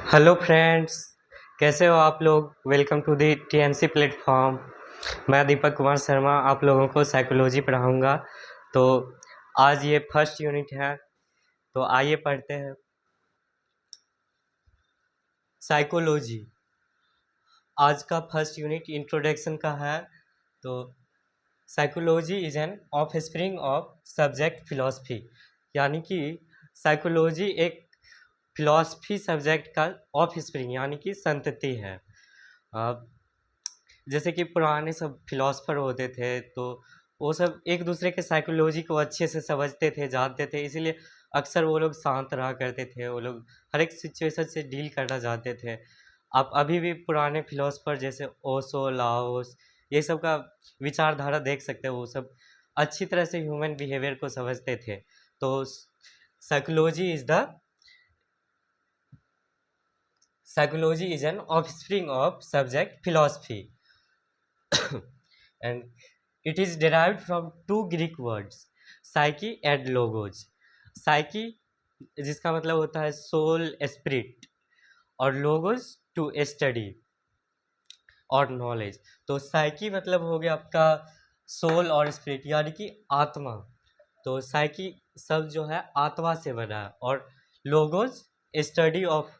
Hello friends, कैसे हो आप लोग। Welcome to the TNC platform. मैं दीपक कुमार शर्मा आप लोगों को साइकोलॉजी पढ़ाऊंगा। तो आज ये फर्स्ट यूनिट है, तो आइए पढ़ते हैं। साइकोलॉजी आज का फर्स्ट यूनिट इंट्रोडक्शन का है। तो psychology is N of spring of subject philosophy, यानी कि साइकोलॉजी एक फिलॉसफी सब्जेक्ट का ऑफ स्प्रिंग यानी कि संतति है। अ, जैसे कि पुराने सब फिलोसफर होते थे, तो वो सब एक दूसरे के साइकोलॉजी को अच्छे से समझते थे, जानते थे, इसीलिए अक्सर वो लोग शांत रहा करते थे। वो लोग हर एक सिचुएशन से डील करना जानते थे। आप अभी भी पुराने फिलोसफर जैसे ओशो, लाओस, ये सब का विचारधारा देख सकते हो। वो सब अच्छी तरह से ह्यूमन बिहेवियर को समझते थे। तो psychology is the psychology is an offspring of subject philosophy and it is derived from two Greek words, psyche and logos. psyche जिसका मतलब होता है सोल, स्पिरिट, और लोगोस टू स्टडी और नॉलेज। तो साइकी मतलब हो गया आपका सोल और स्पिरिट यानी कि आत्मा। तो साइकी शब्द जो है आत्मा से बना है, और लोगोस स्टडी ऑफ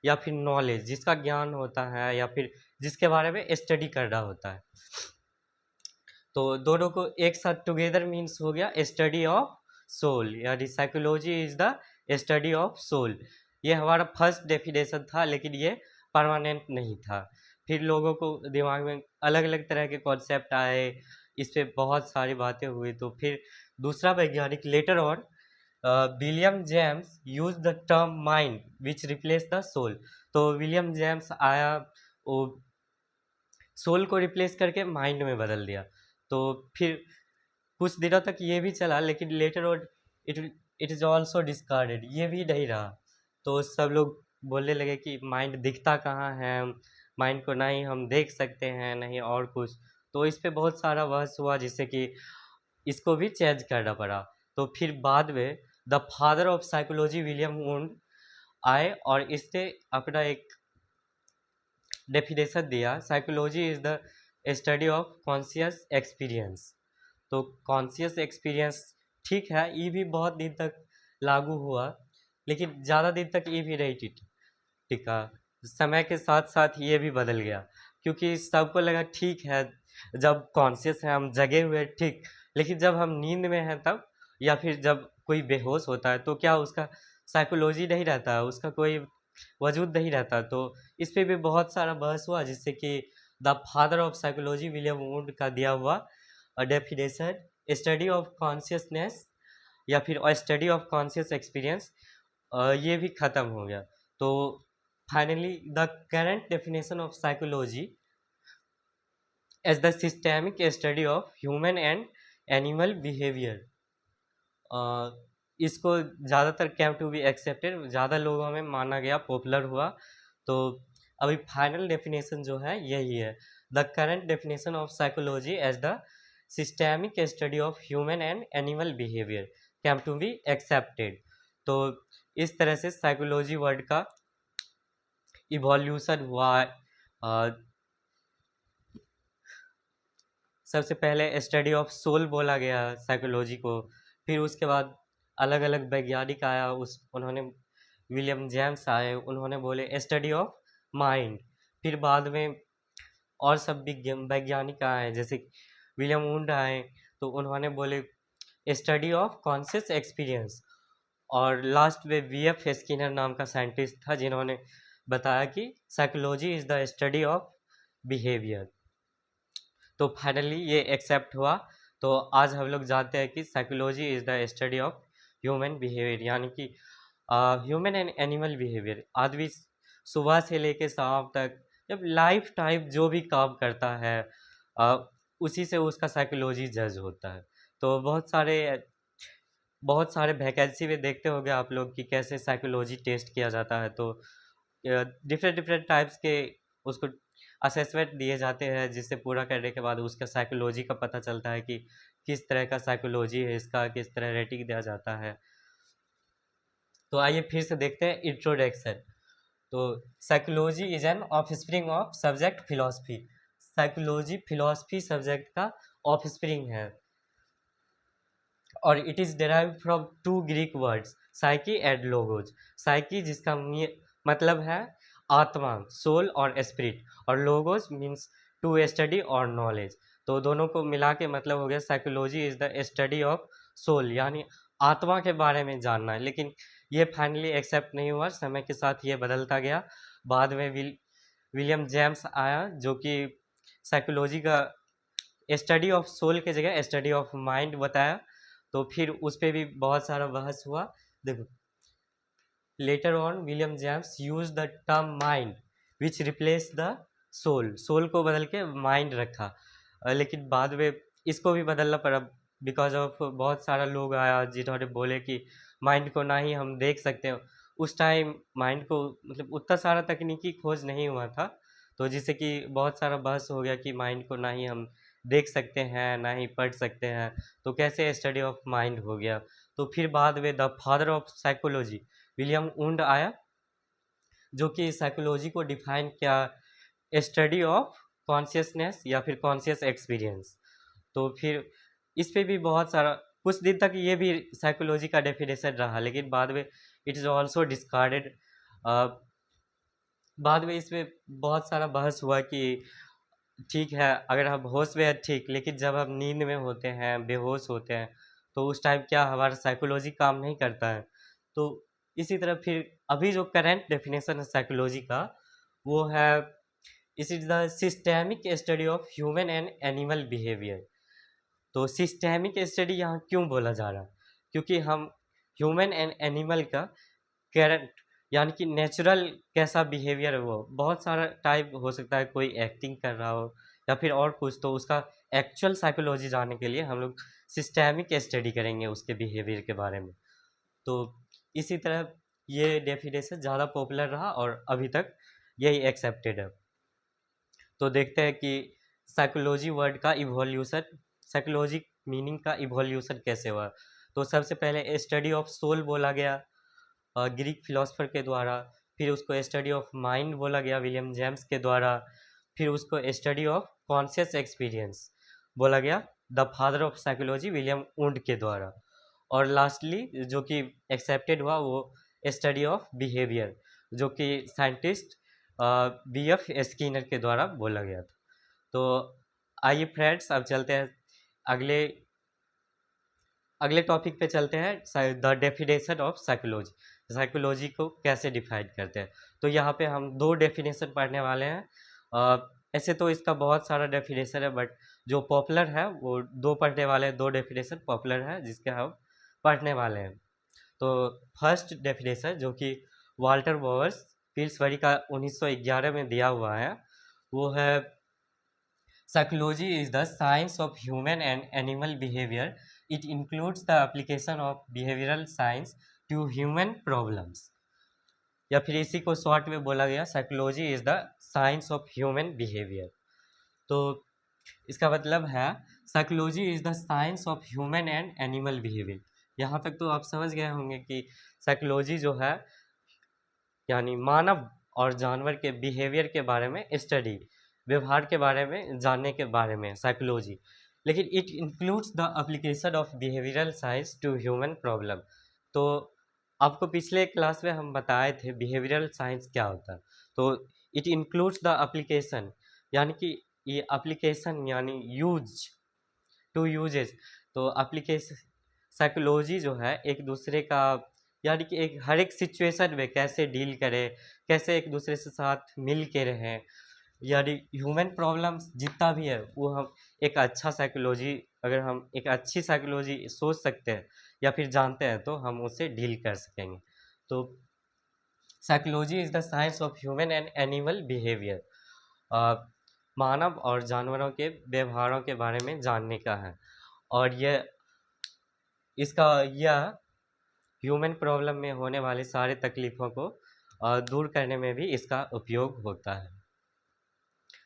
या फिर नॉलेज, जिसका ज्ञान होता है या फिर जिसके बारे में स्टडी करना होता है। तो दोनों को एक साथ टुगेदर मीन्स हो गया स्टडी ऑफ सोल, यानी psychology is the study of soul. ये हमारा फर्स्ट डेफिनेशन था, लेकिन ये परमानेंट नहीं था। फिर लोगों को दिमाग में अलग अलग तरह के कॉन्सेप्ट आए, इस पे बहुत सारी बातें हुई। तो फिर दूसरा वैज्ञानिक later on William James use the term mind which replace the soul. तो विलियम जेम्स आया, वो सोल को रिप्लेस करके माइंड में बदल दिया। तो फिर कुछ दिनों तक ये भी चला, लेकिन later on it it is also discarded, ये भी नहीं रहा। तो सब लोग बोलने लगे कि माइंड दिखता कहाँ है, माइंड को नहीं हम देख सकते हैं, नहीं और कुछ। तो इस पे बहुत सारा बहस हुआ, जिससे कि इसको भी चेंज करना पड़ा। तो फिर बाद में the father of psychology William wound आए, और इसने अपना एक डेफिनेशन दिया। Psychology is the study of conscious experience. तो कॉन्शियस एक्सपीरियंस ठीक है, ये भी बहुत दिन तक लागू हुआ, लेकिन ज़्यादा दिन तक ये भी नहीं टिका। समय के साथ साथ ये भी बदल गया, क्योंकि सबको लगा ठीक है, जब कॉन्शियस है, हम जगे हुए हैं, ठीक। लेकिन जब हम नींद में हैं तब, या फिर जब कोई बेहोश होता है, तो क्या उसका साइकोलॉजी नहीं रहता है, उसका कोई वजूद नहीं रहता। तो इस पे भी बहुत सारा बहस हुआ, जिससे कि the father of psychology William would का दिया हुआ डेफिनेशन स्टडी ऑफ कॉन्शियसनेस या फिर स्टडी ऑफ कॉन्शियस एक्सपीरियंस, ये भी ख़त्म हो गया। तो finally the current definition of psychology as the systemic study of human and animal behaviour. इसको ज़्यादातर कैम टू बी एक्सेप्टेड, ज़्यादा लोगों में माना गया, पॉपुलर हुआ। तो अभी फाइनल डेफिनेशन जो है यही है, the current definition of psychology as the systemic study of human and animal behaviour came to be accepted. तो इस तरह से साइकोलॉजी वर्ड का इवोल्यूशन हुआ। सबसे पहले स्टडी ऑफ सोल बोला गया साइकोलॉजी को, फिर उसके बाद अलग अलग वैज्ञानिक आया, उस उन्होंने विलियम जेम्स आए, उन्होंने बोले स्टडी ऑफ माइंड। फिर बाद में और सब वैज्ञानिक आए, जैसे विलियम वुंड आए, तो उन्होंने बोले स्टडी ऑफ कॉन्शियस एक्सपीरियंस। और लास्ट में वी.एफ. स्किनर नाम का साइंटिस्ट था, जिन्होंने बताया कि psychology is the study of behaviour. तो फाइनली ये एक्सेप्ट हुआ। तो आज हम लोग जानते हैं कि psychology is the study of human behaviour, यानी कि ह्यूमन एंड एनिमल बिहेवियर। आदमी सुबह से लेके शाम तक जब लाइफ टाइम जो भी काम करता है, अ, उसी से उसका साइकोलॉजी जज होता है। तो बहुत सारे वैकेंसी में देखते होंगे आप लोग कि कैसे साइकोलॉजी टेस्ट किया जाता है। तो डिफरेंट डिफरेंट टाइप्स के उसको असेसमेंट दिए जाते हैं, जिससे पूरा करने के बाद उसका साइकोलॉजी का पता चलता है कि किस तरह का साइकोलॉजी है इसका, किस तरह रेटिंग दिया जाता है। तो आइए फिर से देखते हैं इंट्रोडक्शन। तो psychology is an offspring of subject philosophy. Psychology philosophy subject का ऑफस्प्रिंग है और it is derived from two Greek words psyche and logos. Psyche जिसका मतलब है आत्मा, सोल और स्पिरिट, और लोगोज मीन्स टू स्टडी और नॉलेज। तो दोनों को मिला के मतलब हो गया psychology is the study of soul, यानी आत्मा के बारे में जानना है। लेकिन ये फाइनली एक्सेप्ट नहीं हुआ, समय के साथ ये बदलता गया। बाद में विलियम जेम्स आया जो कि साइकोलॉजी का स्टडी ऑफ सोल के जगह स्टडी ऑफ माइंड बताया। तो फिर उस पर भी बहुत सारा बहस हुआ। देखो, later on William James use the term mind which replace the soul. Soul को बदल के माइंड रखा। लेकिन बाद में इसको भी बदलना पड़ा बिकॉज ऑफ बहुत सारा लोग आया जिन्होंने बोले कि माइंड को ना ही हम देख सकते हैं। उस टाइम माइंड को मतलब उतना सारा तकनीकी खोज नहीं हुआ था, तो जिससे कि बहुत सारा बहस हो गया कि माइंड को ना ही हम देख सकते हैं ना ही पढ़ सकते हैं, तो कैसे स्टडी ऑफ माइंड हो गया। तो फिर बाद में the father of psychology William wound आया जो कि साइकोलॉजी को डिफाइन किया स्टडी ऑफ कॉन्शियसनेस या फिर कॉन्शियस एक्सपीरियंस। तो फिर इस पे भी बहुत सारा कुछ दिन तक ये भी साइकोलॉजी का डेफिनेशन रहा, लेकिन बाद में इट इज़ ऑल्सो डिस्कार्डेड। बाद में इसमें बहुत सारा बहस हुआ कि ठीक है अगर हम होश में हैं ठीक, लेकिन जब हम नींद में होते हैं, बेहोश होते हैं, तो उस टाइम क्या हमारा साइकोलॉजी काम नहीं करता है। तो इसी तरह फिर अभी जो करंट डेफिनेशन है साइकोलॉजी का वो है it is the systemic study of human and animal behaviour. तो सिस्टेमिक स्टडी यहाँ क्यों बोला जा रहा है, क्योंकि हम ह्यूमन एंड एनिमल का करंट यानी कि नेचुरल कैसा बिहेवियर है, वो बहुत सारा टाइप हो सकता है, कोई एक्टिंग कर रहा हो या फिर और कुछ, तो उसका एक्चुअल साइकोलॉजी जानने के लिए हम लोग सिस्टेमिक स्टडी करेंगे उसके बिहेवियर के बारे में। तो इसी तरह ये डेफिनेशन ज़्यादा पॉपुलर रहा और अभी तक यही एक्सेप्टेड है। तो देखते हैं कि साइकोलॉजी वर्ड का इवोल्यूशन, साइकोलॉजी मीनिंग का इवोल्यूशन कैसे हुआ। तो सबसे पहले स्टडी ऑफ सोल बोला गया ग्रीक फिलोसफर के द्वारा, फिर उसको स्टडी ऑफ माइंड बोला गया विलियम जेम्स के द्वारा, फिर उसको स्टडी ऑफ कॉन्शियस एक्सपीरियंस बोला गया the father of psychology William wound के द्वारा, और लास्टली जो कि एक्सेप्टेड हुआ वो स्टडी ऑफ बिहेवियर जो कि साइंटिस्ट बी.एफ. स्किनर के द्वारा बोला गया था। तो आइए फ्रेंड्स अब चलते हैं अगले अगले टॉपिक पे चलते हैं, the definition of psychology. Psychology को कैसे डिफाइन करते हैं। तो यहाँ पे हम दो डेफिनेशन पढ़ने वाले हैं। ऐसे तो इसका बहुत सारा डेफिनेशन है बट जो पॉपुलर है वो दो पढ़ने वाले हैं, दो डेफिनेशन पॉपुलर है जिसके हम पढ़ने वाले हैं। तो फर्स्ट डेफिनेशन जो कि वाल्टर बोवर्स पिल्सबरी का 1911 में दिया हुआ है वो है Psychology is the science of human and animal behavior. It includes the application of behavioral science to human problems. या फिर इसी को शॉर्ट में बोला गया psychology is the science of human behaviour. तो इसका मतलब है psychology is the science of human and animal behaviour. यहाँ तक तो आप समझ गए होंगे कि साइकोलॉजी जो है यानी मानव और जानवर के बिहेवियर के बारे में स्टडी, व्यवहार के बारे में जानने के बारे में साइकोलॉजी। लेकिन it includes the application of behavioural science to human problem. तो आपको पिछले क्लास में हम बताए थे बिहेवियरल साइंस क्या होता है। तो इट इंक्लूड्स द एप्लीकेशन यानी कि ये एप्लीकेशन यानी यूज टू यूजेस। तो एप्लीकेशन साइकोलॉजी जो है एक दूसरे का यानी कि एक हर एक सिचुएशन में कैसे डील करें, कैसे एक दूसरे से साथ मिल के रहें, यानी ह्यूमन प्रॉब्लम्स जितना भी है वो हम एक अच्छा साइकोलॉजी, अगर हम एक अच्छी साइकोलॉजी सोच सकते हैं या फिर जानते हैं तो हम उससे डील कर सकेंगे। तो psychology is the science of human and animal behaviour. मानव और जानवरों के व्यवहारों के बारे में जानने का है, और यह ह्यूमन प्रॉब्लम में होने वाले सारे तकलीफ़ों को दूर करने में भी इसका उपयोग होता है।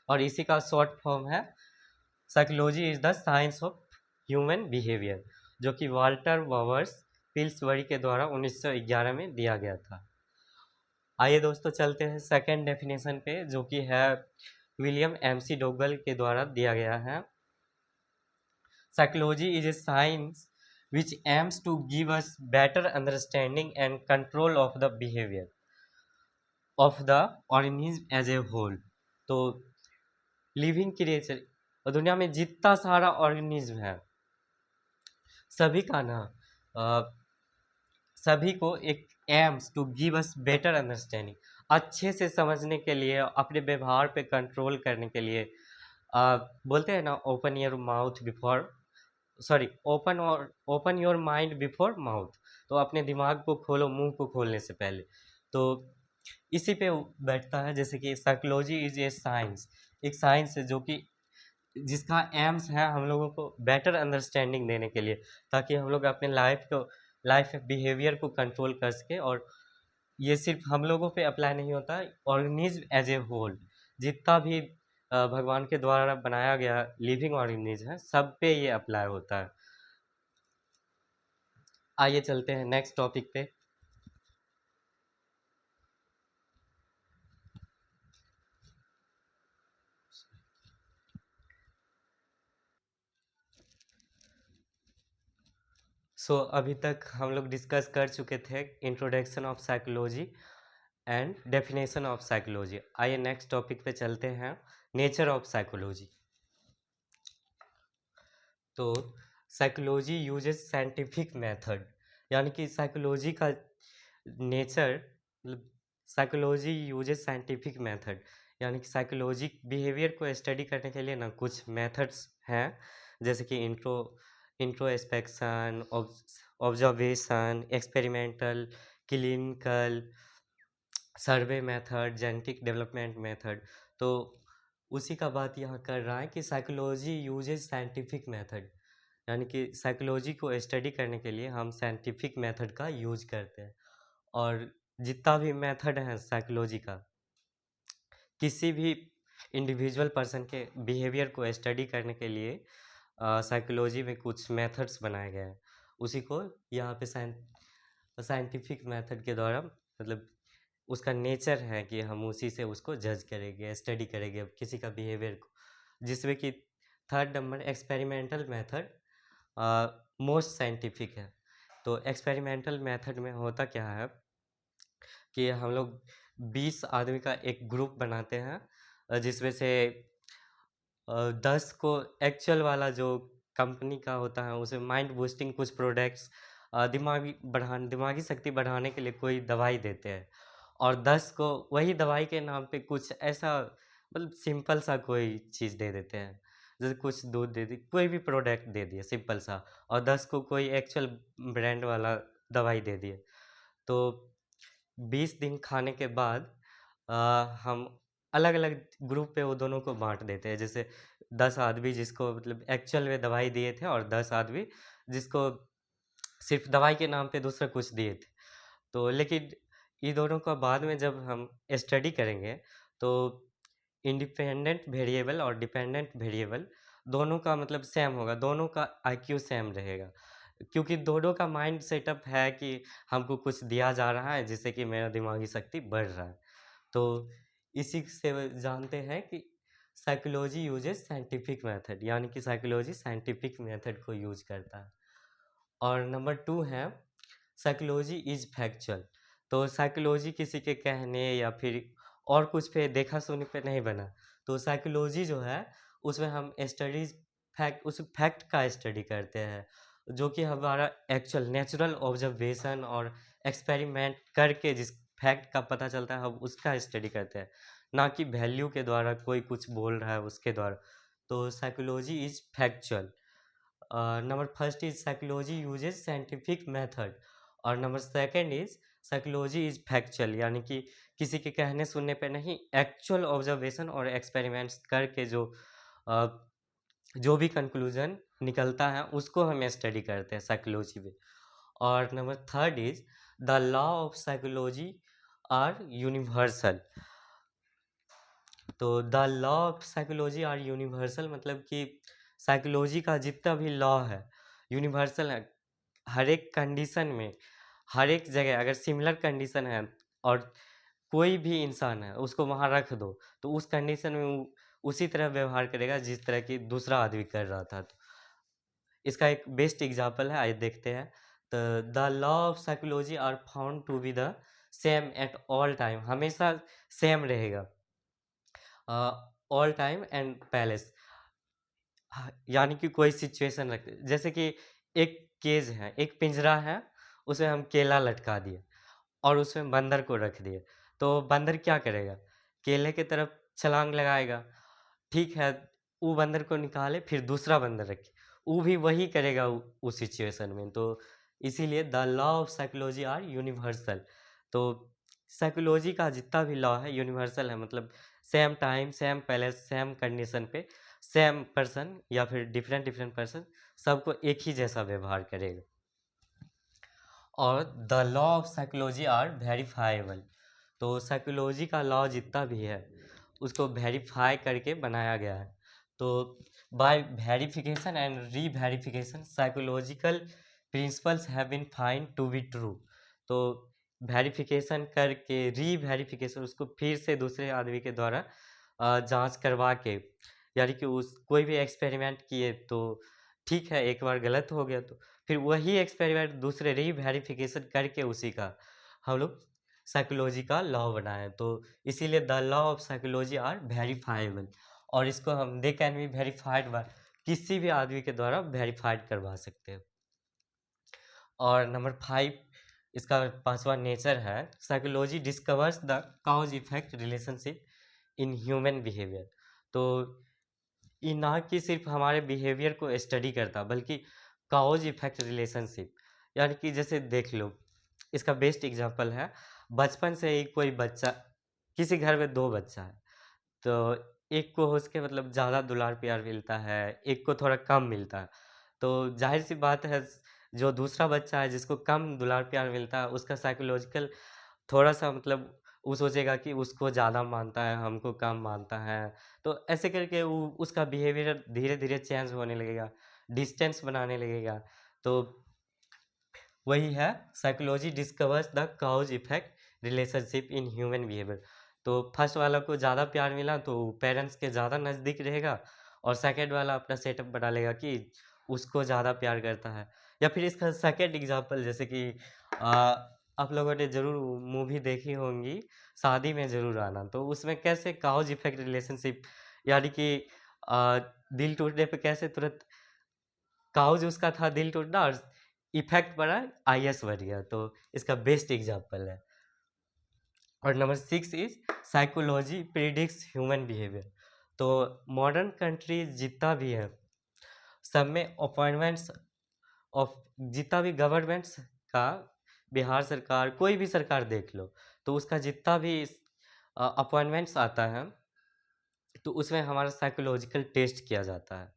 और इसी का शॉर्ट फॉर्म है psychology is the science of human behaviour जो कि वाल्टर बॉवर्स पिल्सबरी के द्वारा 1911 में दिया गया था। आइए दोस्तों चलते हैं सेकंड डेफिनेशन पे, जो कि है विलियम एमसी डोगल के द्वारा दिया गया है। Psychology is a science which aims to give us better understanding and control of the behavior of the organism as a whole। तो लिविंग क्रिएचर और दुनिया में जितना सारा ऑर्गेनिज्म है सभी का ना सभी को एक aims to give us better understanding, अच्छे से समझने के लिए, अपने व्यवहार पे कंट्रोल करने के लिए। बोलते हैं ना, open your mouth before sorry open your mind before mouth. तो अपने दिमाग को खोलो मुंह को खोलने से पहले। तो इसी पे बैठता है, जैसे कि साइकोलॉजी इज ए साइंस, एक साइंस है जो कि जिसका एम्स है हम लोगों को बेटर अंडरस्टैंडिंग देने के लिए, ताकि हम लोग अपने लाइफ बिहेवियर को कंट्रोल कर सके। और ये सिर्फ हम लोगों पे अप्लाई नहीं होता, ऑर्गेनिज्म एज ए होल, जितना भी भगवान के द्वारा बनाया गया लिविंग ऑर्गेनिज्म है सब पे ये अप्लाई होता है। आइए चलते हैं नेक्स्ट टॉपिक पे। अभी तक हम लोग डिस्कस कर चुके थे introduction of psychology and definition of psychology. आइए नेक्स्ट टॉपिक पे चलते हैं, नेचर ऑफ साइकोलॉजी। तो साइकोलॉजी यूजेस साइंटिफिक मेथड, यानी कि साइकोलॉजी का नेचर, मतलब साइकोलॉजी यूजेस साइंटिफिक मेथड, यानी कि साइकोलॉजी बिहेवियर को स्टडी करने के लिए ना कुछ मेथड्स हैं, जैसे कि introspection, observation, experimental, clinical, survey method, genetic development method. तो उसी का बात यहाँ कर रहा है कि साइकोलॉजी यूजेस साइंटिफिक मेथड, यानी कि साइकोलॉजी को स्टडी करने के लिए हम साइंटिफिक मेथड का यूज करते हैं। और जितना भी मेथड है साइकोलॉजी का, किसी भी इंडिविजुअल पर्सन के बिहेवियर को स्टडी करने के लिए साइकोलॉजी में कुछ मेथड्स बनाए गए हैं, उसी को यहाँ पे साइंटिफिक मेथड के द्वारा, मतलब उसका नेचर है कि हम उसी से उसको जज करेंगे, स्टडी करेंगे किसी का बिहेवियर को। जिसमें कि third number experimental method most scientific है। तो एक्सपेरिमेंटल मेथड में होता क्या है कि हम लोग 20 आदमी का एक ग्रुप बनाते हैं, जिसमें से 10 को एक्चुअल वाला जो कंपनी का होता है उसे माइंड बूस्टिंग कुछ प्रोडक्ट्स, दिमागी शक्ति बढ़ाने के लिए कोई दवाई देते हैं, और 10 को वही दवाई के नाम पे कुछ ऐसा, मतलब सिंपल सा कोई चीज़ दे देते हैं, जैसे कुछ दूध दे दी, कोई भी प्रोडक्ट दे दिया सिंपल सा, और 10 को कोई एक्चुअल ब्रांड वाला दवाई दे दिए। तो 20 दिन खाने के बाद अ, हम अलग अलग ग्रुप पे वो दोनों को बांट देते हैं, जैसे 10 आदमी जिसको मतलब एक्चुअल में दवाई दिए थे, और 10 आदमी जिसको सिर्फ दवाई के नाम पे दूसरा कुछ दिए थे। तो लेकिन ये दोनों का बाद में जब हम स्टडी करेंगे, तो इंडिपेंडेंट वेरिएबल और डिपेंडेंट वेरिएबल दोनों का मतलब सेम होगा, दोनों का आईक्यू सेम रहेगा, क्योंकि दोनों का माइंड सेटअप है कि हमको कुछ दिया जा रहा है जिससे कि मेरा दिमागी शक्ति बढ़ रहा है। तो इसी से जानते हैं कि साइकोलॉजी यूजेस साइंटिफिक मेथड, यानी कि साइकोलॉजी साइंटिफिक मेथड को यूज करता है। और नंबर 2 है साइकोलॉजी इज फैक्चुअल। तो साइकोलॉजी किसी के कहने या फिर और कुछ पे देखा सुनी पे नहीं बना। तो साइकोलॉजी जो है उसमें हम स्टडीज फैक्ट, उस फैक्ट का स्टडी करते हैं, जो कि हमारा एक्चुअल नेचुरल ऑब्जर्वेशन और एक्सपेरिमेंट करके जिस फैक्ट का पता चलता है हम उसका स्टडी करते हैं, ना कि वैल्यू के द्वारा कोई कुछ बोल रहा है उसके द्वारा। तो psychology is factual. Number first is psychology uses scientific method, और number second is psychology is factual, यानी कि किसी के कहने सुनने पे नहीं, एक्चुअल ऑब्जर्वेशन और एक्सपेरिमेंट्स करके अ, जो भी कंक्लूजन निकलता है उसको हम स्टडी करते हैं साइकोलॉजी में। और number third is the law of psychology are universal. तो the law of psychology are universal मतलब कि साइकोलॉजी का जितना भी लॉ है यूनिवर्सल है, हर एक कंडीशन में, हर एक जगह अगर सिमिलर कंडीशन है और कोई भी इंसान है उसको वहाँ रख दो, तो उस कंडीशन में वो उसी तरह व्यवहार करेगा जिस तरह की दूसरा आदमी कर रहा था। तो इसका एक बेस्ट एग्जांपल है, आइए देखते हैं। तो the law of psychology are found to be the same at all time, हमेशा सेम रहेगा ऑल टाइम एंड पैलेस। हाँ, यानी कि कोई सिचुएशन रखते जैसे कि एक केज है, एक पिंजरा है, उसमें हम केला लटका दिए और उसमें बंदर को रख दिए, तो बंदर क्या करेगा? केले की तरफ छलांग लगाएगा, ठीक है, वो बंदर को निकाले फिर दूसरा बंदर रखे, वो भी वही करेगा उस सिचुएशन में। तो इसीलिए the law of psychology are universal. तो साइकोलॉजी का जितना भी लॉ है यूनिवर्सल है, मतलब same time, same place, same condition पे सेम पर्सन या फिर डिफरेंट डिफरेंट पर्सन सबको एक ही जैसा व्यवहार करेगा। और the law of psychology are verifiable. तो साइकोलॉजी का लॉ जितना भी है उसको वेरीफाई करके बनाया गया है। तो by verification and reverification psychological principles have been find to be true. तो वेरिफिकेशन करके री वेरिफिकेशन, उसको फिर से दूसरे आदमी के द्वारा जांच करवा के, यानी कि उस कोई भी एक्सपेरिमेंट किए तो ठीक है, एक बार गलत हो गया तो फिर वही एक्सपेरिमेंट दूसरे री वेरिफिकेशन करके उसी का हम लोग साइकोलॉजी का लॉ बनाए। तो इसीलिए the law of psychology are verifiable, और इसको हम they can be verified by, किसी भी आदमी के द्वारा वेरीफाइड करवा सकते हैं। और नंबर 5, इसका पांचवा नेचर है psychology discovers the cause effect relationship in human behaviour. तो ये ना कि सिर्फ हमारे बिहेवियर को स्टडी करता बल्कि कॉज इफेक्ट रिलेशनशिप, यानी कि जैसे देख लो, इसका बेस्ट एग्जांपल है, बचपन से ही कोई बच्चा, किसी घर में दो बच्चा है, तो एक को उसके मतलब ज़्यादा दुलार प्यार मिलता है, एक को थोड़ा कम मिलता है। तो जाहिर सी बात है, जो दूसरा बच्चा है जिसको कम दुलार प्यार मिलता है उसका साइकोलॉजिकल थोड़ा सा मतलब वो सोचेगा कि उसको ज़्यादा मानता है, हमको कम मानता है। तो ऐसे करके वो उसका बिहेवियर धीरे धीरे चेंज होने लगेगा, डिस्टेंस बनाने लगेगा। तो वही है psychology discovers the cause effect relationship in human behaviour. तो फर्स्ट वाला को ज़्यादा प्यार मिला तो पेरेंट्स के ज़्यादा नज़दीक रहेगा, और सेकंड वाला अपना सेटअप बना लेगा कि उसको ज़्यादा प्यार करता है। या फिर इसका सेकंड एग्जांपल, जैसे कि आ, आप लोगों ने ज़रूर मूवी देखी होंगी शादी में ज़रूर आना, तो उसमें कैसे कॉज इफेक्ट रिलेशनशिप, यानी कि आ, दिल टूटने पे कैसे तुरंत काउज उसका था दिल टूटना, और इफेक्ट पड़ा आईएएस बन गया। तो इसका बेस्ट एग्जांपल है। और number 6 is psychology predicts human behaviour. तो मॉडर्न कंट्रीज जितना भी है सब में अपॉइंटमेंट्स ऑफ, जितना भी गवर्नमेंट्स का, बिहार सरकार, कोई भी सरकार देख लो, तो उसका जितना भी अपॉइंटमेंट्स आता है तो उसमें हमारा साइकोलॉजिकल टेस्ट किया जाता है।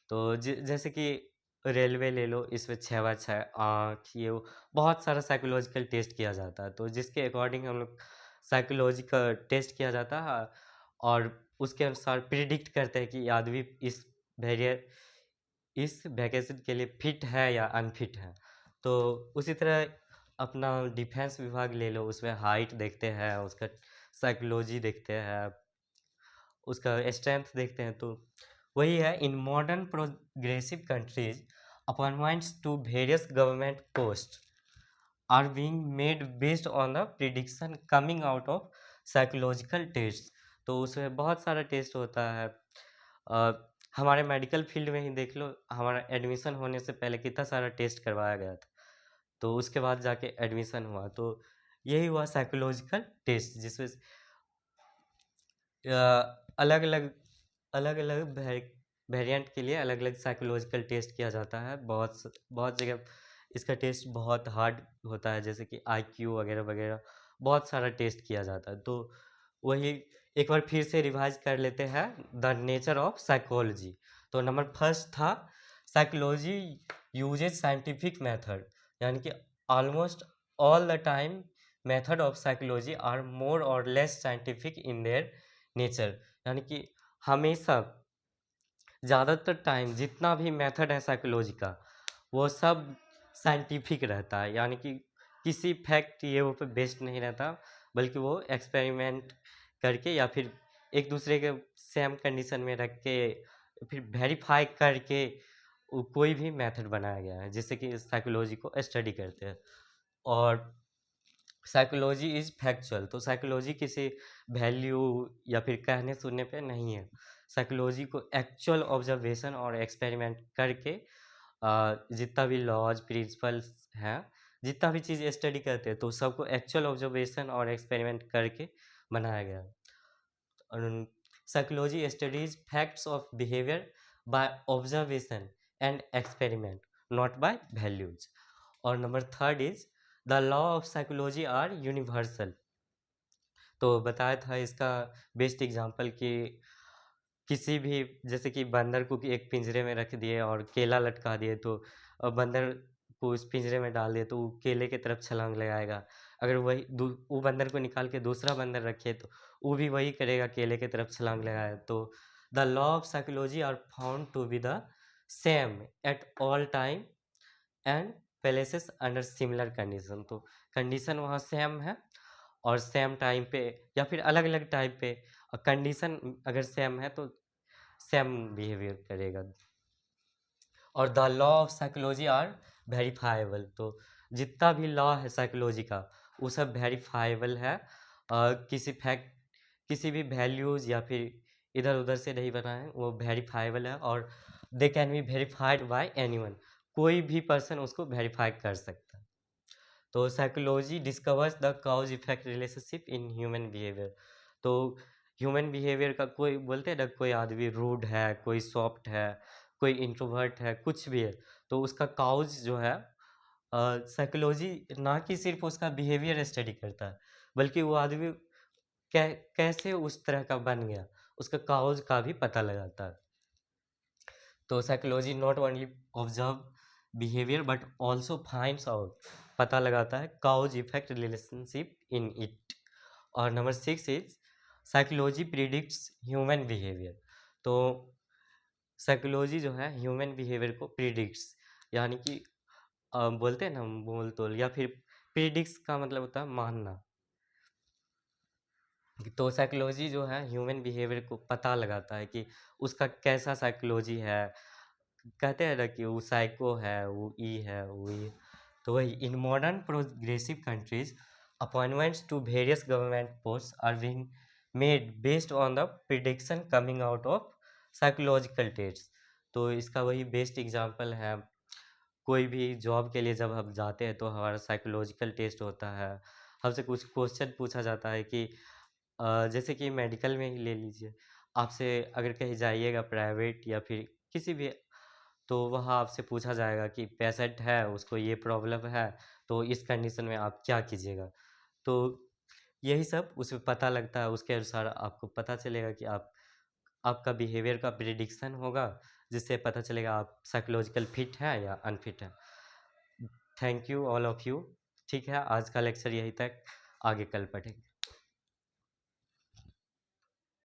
तो जैसे कि रेलवे ले लो, इसमें 6/6 आँख, ये वो बहुत सारा साइकोलॉजिकल टेस्ट किया जाता है, तो जिसके अकॉर्डिंग हम लोग साइकोलॉजी का टेस्ट किया जाता है, और उसके अनुसार प्रिडिक्ट करते हैं कि ये आदमी वेरियर इस वैकेशन के लिए फिट है या अनफिट है। तो उसी तरह अपना डिफेंस विभाग ले लो, उसमें हाइट देखते हैं, उसका साइकोलॉजी देखते हैं, उसका स्ट्रेंथ देखते हैं। तो वही है, in modern progressive countries appointments to various government post are being made based on the prediction coming out of psychological test. तो उसमें बहुत सारा टेस्ट होता है। अ, हमारे मेडिकल फील्ड में ही देख लो, हमारा एडमिशन होने से पहले कितना सारा टेस्ट करवाया गया था, तो उसके बाद जाके एडमिशन हुआ। तो यही हुआ साइकोलॉजिकल टेस्ट, जिसमें अलग अलग अलग अलग वेरिएंट के लिए अलग अलग साइकोलॉजिकल टेस्ट किया जाता है। बहुत जगह इसका टेस्ट बहुत हार्ड होता है, जैसे कि आईक्यू वगैरह वगैरह, बहुत सारा टेस्ट किया जाता है। तो वही एक बार फिर से रिवाइज कर लेते हैं द नेचर ऑफ साइकोलॉजी। तो नंबर फर्स्ट था साइकोलॉजी यूजेज साइंटिफिक मेथड, यानी कि almost all the time method of psychology are more और less scientific in their nature, यानी कि हमेशा ज़्यादातर टाइम जितना भी मेथड है साइकोलॉजी का, वो सब साइंटिफिक रहता है, यानी कि किसी फैक्ट ये वो पे बेस्ड नहीं रहता, बल्कि वो एक्सपेरिमेंट करके या फिर एक दूसरे के सेम कंडीशन में रख के फिर वेरीफाई करके कोई भी मेथड बनाया गया है जिससे कि साइकोलॉजी को स्टडी करते हैं। और साइकोलॉजी इज़ फैक्चुअल, तो साइकोलॉजी किसी वैल्यू या फिर कहने सुनने पे नहीं है। साइकोलॉजी को एक्चुअल ऑब्जर्वेशन और एक्सपेरिमेंट करके जितना भी लॉज प्रिंसिपल्स हैं, जितना भी चीज़ स्टडी करते हैं तो सबको एक्चुअल ऑब्जर्वेशन और एक्सपेरिमेंट करके बनाया गया है। और psychology studies facts of behaviour by observation and experiment, not by values. और number third is the law of psychology are universal. तो बताया था इसका बेस्ट एग्जांपल कि किसी भी, जैसे कि बंदर को कि एक पिंजरे में रख दिए और केला लटका दिए, तो बंदर को उस पिंजरे में डाल दिए तो वो केले की तरफ छलांग लगाएगा। अगर वही वो बंदर को निकाल के दूसरा बंदर रखे तो वो भी वही करेगा, केले की तरफ छलांग लगाए। तो the law of psychology are found to be the same at all time and places under similar condition. तो कंडीशन वहाँ सेम है और सेम टाइम पे या फिर अलग अलग टाइम पे कंडीशन अगर सेम है तो सेम बिहेवियर करेगा। और the law of psychology are verifiable. तो जितना भी लॉ है साइकोलॉजी का वो सब वेरीफाइबल है। किसी फैक्ट, किसी भी वैल्यूज़ या फिर इधर उधर से नहीं बना है, वो वेरीफाइबल है और दे can be verified bye anyone. कोई भी पर्सन उसको वेरीफाई कर सकता है। तो psychology discovers the cause effect relationship in human behaviour. तो ह्यूमन बिहेवियर का कोई बोलते हैं ना, कोई आदमी रूड है, कोई सॉफ्ट है, कोई इंट्रोवर्ट है, कुछ भी है, तो उसका काउज जो है साइकोलॉजी ना कि सिर्फ उसका बिहेवियर स्टडी करता है, बल्कि वो आदमी कैसे उस तरह का बन गया, उसका काउज का भी पता लगाता है। तो psychology not only observe behaviour but also finds out, पता लगाता है cause effect relationship in it. और number 6 is psychology predicts human behaviour. तो साइकोलॉजी जो है ह्यूमन बिहेवियर को प्रिडिक्ट्स, यानी कि बोलते हैं ना मोल तोल, या फिर प्रिडिक्ट्स का मतलब होता है मानना। तो साइकोलॉजी जो है ह्यूमन बिहेवियर को पता लगाता है कि उसका कैसा साइकोलॉजी है। कहते हैं ना कि वो साइको है, वो ई है, वो ई। तो वही in modern progressive countries appointments to various government post are being made based on the prediction coming out of psychological test. तो इसका वही बेस्ट एग्जांपल है, कोई भी जॉब के लिए जब हम जाते हैं तो हमारा साइकोलॉजिकल टेस्ट होता है। हमसे कुछ क्वेश्चन पूछा जाता है कि जैसे कि मेडिकल में ही ले लीजिए, आपसे अगर कहीं जाइएगा प्राइवेट या फिर किसी भी, तो वहाँ आपसे पूछा जाएगा कि पेशेंट है, उसको ये प्रॉब्लम है, तो इस कंडीशन में आप क्या कीजिएगा। तो यही सब उसमें पता लगता है, उसके अनुसार आपको पता चलेगा कि आपका बिहेवियर का प्रिडिक्शन होगा, जिससे पता चलेगा आप साइकोलॉजिकल फिट है या अनफिट है। Thank you all of you. ठीक है, आज का लेक्चर यहीं तक, आगे कल पढ़ेंगे।